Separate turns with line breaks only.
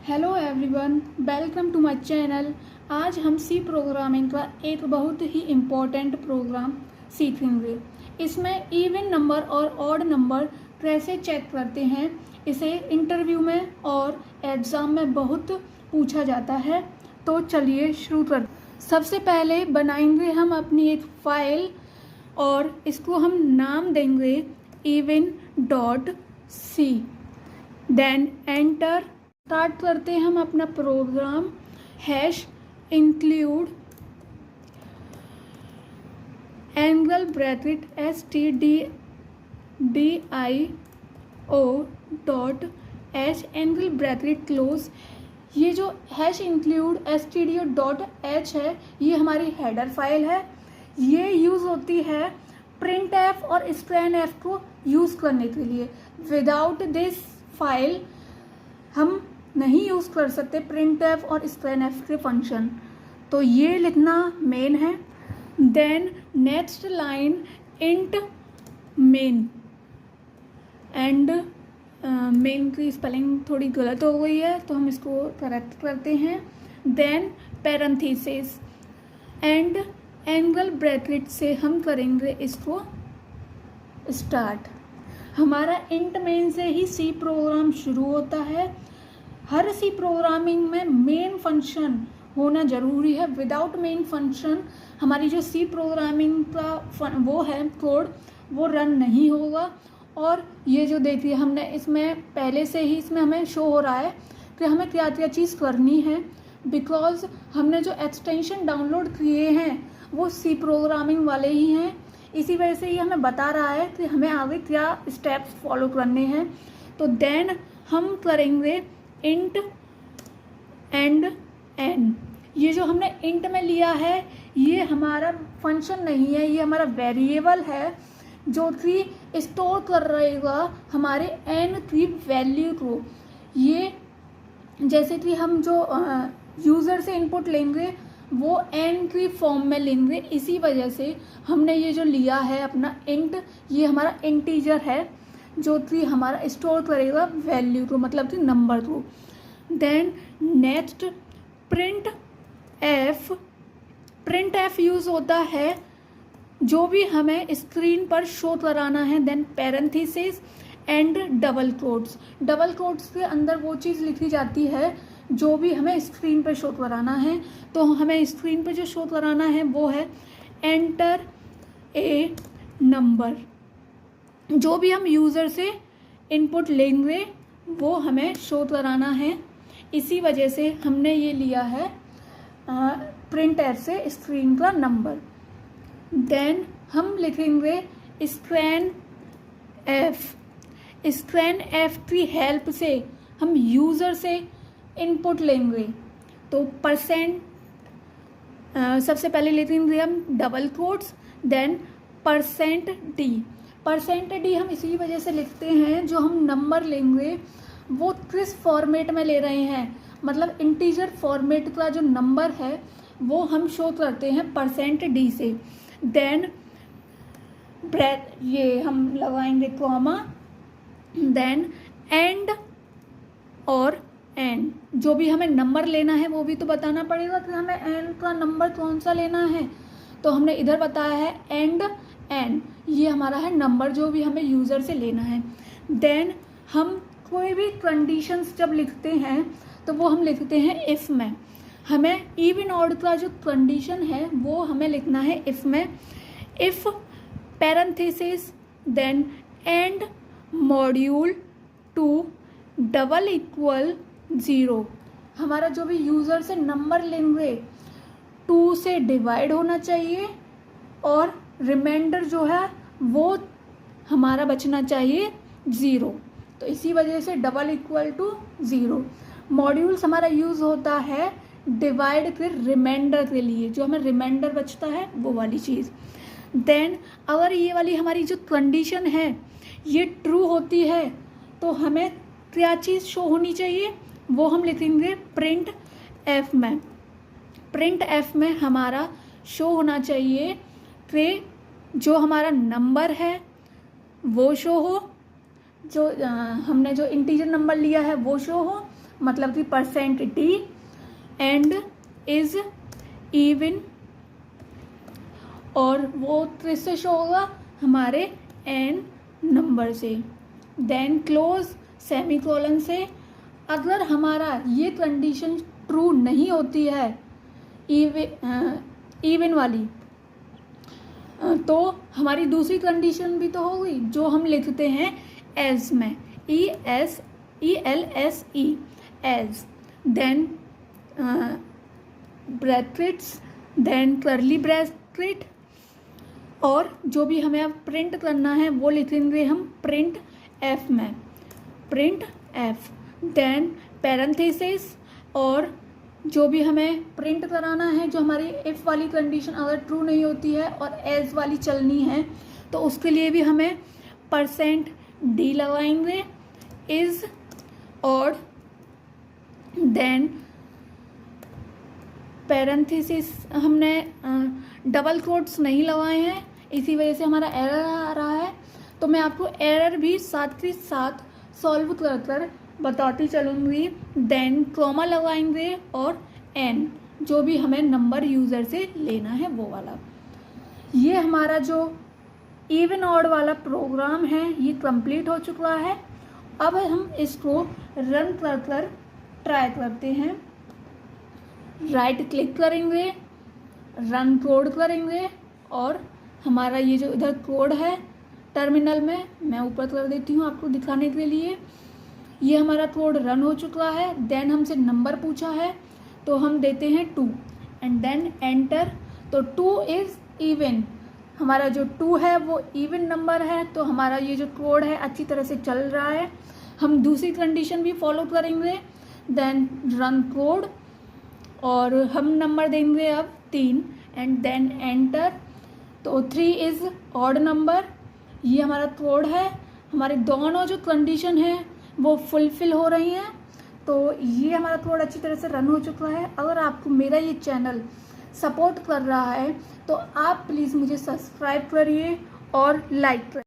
Hello everyone, welcome to my channel. आज हम सी programming का एक बहुत ही इम्पोर्टेंट प्रोग्राम सीखेंगे। इसमें इवन नंबर और ऑड नंबर कैसे चेक करते हैं, इसे इंटरव्यू में और एग्ज़ाम में बहुत पूछा जाता है। तो चलिए शुरू कर। सबसे पहले बनाएंगे हम अपनी एक फाइल और इसको हम नाम देंगे even dot C. Then enter. Start करते हैं हम अपना program. Hash include angle bracket STDIO dot H angle bracket close. ये जो hash include STDIO dot H है, ये हमारी हेडर फाइल है। ये यूज़ होती है प्रिंट एफ और स्कैन एफ को यूज़ करने के लिए। विदाउट दिस फाइल हम नहीं यूज़ कर सकते प्रिंट एफ और स्कैन एफ के फंक्शन। तो ये लिखना मेन है। Then next line int main. And main की स्पेलिंग थोड़ी गलत हो गई है तो हम इसको करेक्ट करते हैं। Then parenthesis and angle bracket से हम करेंगे इसको स्टार्ट। हमारा इंट मेन से ही सी प्रोग्राम शुरू होता है। हर सी प्रोग्रामिंग में मेन फंक्शन होना ज़रूरी है। विदाउट मेन फंक्शन हमारी जो सी प्रोग्रामिंग का वो है कोड, वो रन नहीं होगा। और ये जो देखिए हमने इसमें पहले से ही इसमें हमें शो हो रहा है कि हमें क्या क्या चीज़ करनी है, बिकॉज हमने जो एक्सटेंशन डाउनलोड किए हैं वो सी प्रोग्रामिंग वाले ही हैं। इसी वजह से ये हमें बता रहा है कि हमें आगे क्या स्टेप्स फॉलो करने हैं। तो देन हम करेंगे इंट एंड एन। ये जो हमने इंट में लिया है ये हमारा फंक्शन नहीं है, ये हमारा वेरिएबल है जो कि स्टोर कर रहेगा हमारे एन की वैल्यू को। ये जैसे कि हम जो यूज़र से इनपुट लेंगे वो एन की फॉर्म में लेंगे। इसी वजह से हमने ये जो लिया है अपना इंट, ये हमारा इंटीजर है जो कि हमारा स्टोर करेगा वैल्यू को, मतलब कि नंबर को। Then next print F. Print F use होता है जो भी हमें स्क्रीन पर शो कराना है। Then parenthesis and double quotes. Double quotes के अंदर वो चीज़ लिखी जाती है जो भी हमें स्क्रीन पर शो कराना है। तो हमें स्क्रीन पर जो शो कराना है वो है एंटर ए नंबर। जो भी हम यूज़र से इनपुट लेंगे वो हमें शो कराना है। इसी वजह से हमने ये लिया है प्रिंट एफ से स्क्रीन का नंबर। देन हम लिखेंगे स्कैन एफ। स्कैन एफ की हेल्प से हम यूज़र से इनपुट लेंगे। तो परसेंट सबसे पहले लिखेंगे हम double quotes, then percent D. Percent D हम इसी वजह से लिखते हैं जो हम नंबर लेंगे वो किस फॉर्मेट में ले रहे हैं, मतलब इंटीजर फॉर्मेट का जो नंबर है वो हम शो करते हैं परसेंट डी से। देन ये हम लगाएंगे कॉमा। देन एंड और एन। जो भी हमें नंबर लेना है वो भी तो बताना पड़ेगा कि हमें एन का नंबर कौन सा लेना है। तो हमने इधर बताया है एंड एन, ये हमारा है नंबर जो भी हमें यूज़र से लेना है। देन हम कोई भी कंडीशंस जब लिखते हैं तो वो हम लिखते हैं इफ़ में। हमें इवन ऑड का जो कंडीशन है वो हमें लिखना है इफ़ में। If parenthesis then and module two double equal 0। हमारा जो भी यूज़र से नंबर लेंगे 2 से डिवाइड होना चाहिए और रिमाइंडर जो है वो हमारा बचना चाहिए 0। तो इसी वजह से डबल इक्वल टू 0। मॉड्यूल्स हमारा यूज़ होता है डिवाइड फिर रिमाइंडर के लिए, जो हमें रिमाइंडर बचता है वो वाली चीज़। देन अगर ये वाली हमारी जो कंडीशन है ये ट्रू होती है तो हमें क्या चीज़ शो होनी चाहिए, वो हम लिखेंगे प्रिंट एफ में। प्रिंट एफ में हमारा शो होना चाहिए कि जो हमारा नंबर है वो शो हो, जो हमने जो इंटीजर नंबर लिया है वो शो हो, मतलब कि percent D, and is even, और वो किससे शो होगा, हमारे एन नंबर से। देन क्लोज सेमीकोलन से। अगर हमारा ये कंडीशन ट्रू नहीं होती है इवन वाली, तो हमारी दूसरी कंडीशन भी तो होगी जो हम लिखते हैं एज में, ELSE एज, then brackets, then curly bracket, और जो भी हमें अब प्रिंट करना है वो लिखेंगे हम प्रिंट एफ में, प्रिंट एफ, देन पैरेंथेसिस, और जो भी हमें प्रिंट कराना है, जो हमारी इफ़ वाली कंडीशन अगर ट्रू नहीं होती है और एज वाली चलनी है, तो उसके लिए भी हमें परसेंट डी लगाएंगे, इज और देन पैरेंथेसिस हमने डबल कोट्स नहीं लगाए हैं, इसी वजह से हमारा एरर आ रहा है। तो मैं आपको एरर भी साथ के साथ सॉल्व कर कर बताती चलूँगी। देन कॉमा लगाएंगे और एन, जो भी हमें नंबर यूज़र से लेना है वो वाला। ये हमारा जो इवन ऑड वाला प्रोग्राम है ये कंप्लीट हो चुका है। अब हम इसको रन कर कर ट्राई करते हैं। राइट क्लिक करेंगे, रन कोड करेंगे, और हमारा ये जो इधर कोड है टर्मिनल में, मैं ऊपर कर देती हूँ आपको दिखाने के लिए। ये हमारा कोड रन हो चुका है। देन हमसे नंबर पूछा है तो हम देते हैं 2 एंड देन एंटर। तो 2 इज़ इवन, हमारा जो 2 है वो इवन नंबर है, तो हमारा ये जो कोड है अच्छी तरह से चल रहा है। हम दूसरी कंडीशन भी फॉलो करेंगे, देन रन कोड, और हम नंबर देंगे अब 3 एंड देन एंटर। तो 3 इज़ ऑड नंबर, ये हमारा कोड है। हमारे दोनों जो कंडीशन है वो फुलफिल हो रही हैं। तो ये हमारा कोड अच्छी तरह से रन हो चुका है। अगर आपको मेरा ये चैनल सपोर्ट कर रहा है तो आप प्लीज़ मुझे सब्सक्राइब करिए और लाइक करिए।